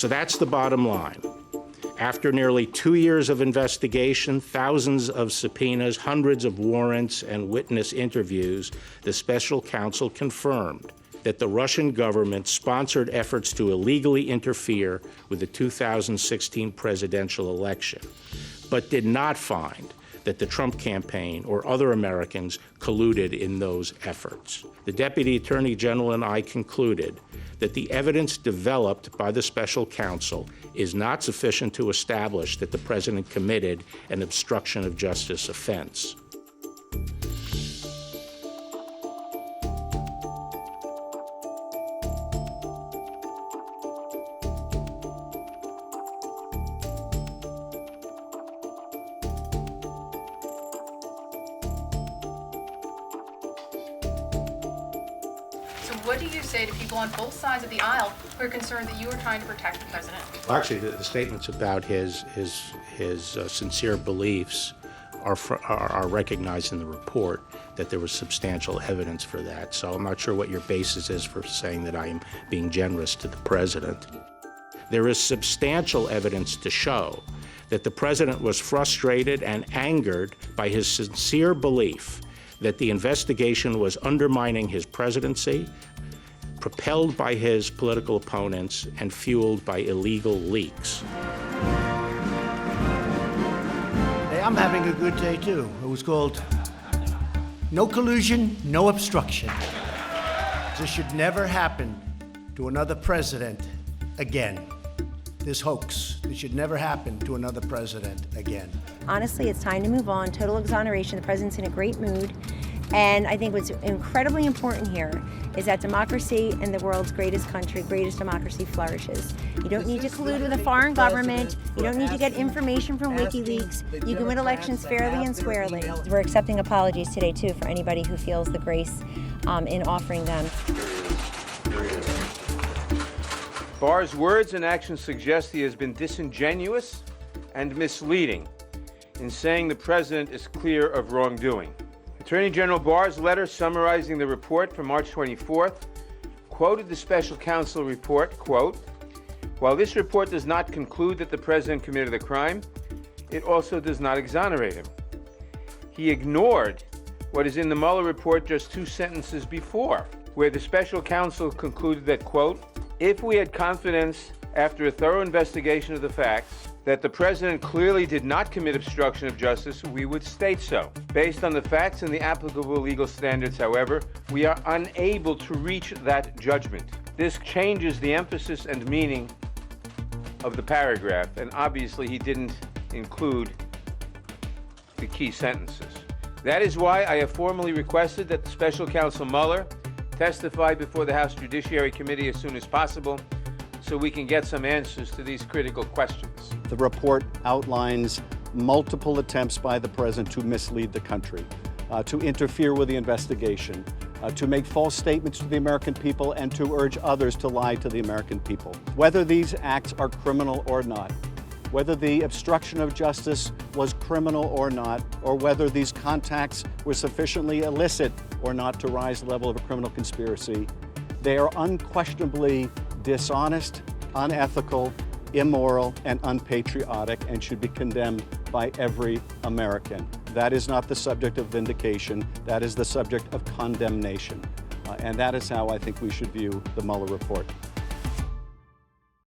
So that's the bottom line. After nearly 2 years of investigation, thousands of subpoenas, hundreds of warrants, and witness interviews, the special counsel confirmed that the Russian government sponsored efforts to illegally interfere with the 2016 presidential election, but did not find that the Trump campaign or other Americans colluded in those efforts. The Deputy Attorney General and I concluded that the evidence developed by the special counsel is not sufficient to establish that the president committed an obstruction of justice offense. So what do you say to people on both sides of the aisle who are concerned that you are trying to protect the president? Well, actually, the statements about his sincere beliefs are recognized in the report, that there was substantial evidence for that. So I'm not sure what your basis is for saying that I am being generous to the president. There is substantial evidence to show that the president was frustrated and angered by his sincere belief that the investigation was undermining his presidency, propelled by his political opponents, and fueled by illegal leaks. Hey, I'm having a good day too. It was called No Collusion, No Obstruction. This should never happen to another president again. This hoax, it should never happen to another president again. Honestly, it's time to move on. Total exoneration. The president's in a great mood. And I think what's incredibly important here is that democracy in the world's greatest country, greatest democracy flourishes. You don't need to collude with a foreign government. You don't need to get information from WikiLeaks. You can win elections fairly and squarely. We're accepting apologies today, too, for anybody who feels the grace in offering them. Barr's words and actions suggest he has been disingenuous and misleading in saying the president is clear of wrongdoing. Attorney General Barr's letter summarizing the report from March 24th quoted the special counsel report, quote, "While this report does not conclude that the president committed a crime, it also does not exonerate him." He ignored what is in the Mueller report just 2 sentences before, where the special counsel concluded that, quote, "If we had confidence after a thorough investigation of the facts that the president clearly did not commit obstruction of justice, we would state so. Based on the facts and the applicable legal standards, however, we are unable to reach that judgment." This changes the emphasis and meaning of the paragraph, and obviously he didn't include the key sentences. That is why I have formally requested that the special counsel Mueller testify before the House Judiciary Committee as soon as possible so we can get some answers to these critical questions. The report outlines multiple attempts by the president to mislead the country, to interfere with the investigation, to make false statements to the American people, and to urge others to lie to the American people. Whether these acts are criminal or not, whether the obstruction of justice was criminal or not, or whether these contacts were sufficiently illicit or not to rise to the level of a criminal conspiracy, they are unquestionably dishonest, unethical, immoral, and unpatriotic, and should be condemned by every American. That is not the subject of vindication. That is the subject of condemnation. And that is how I think we should view the Mueller report.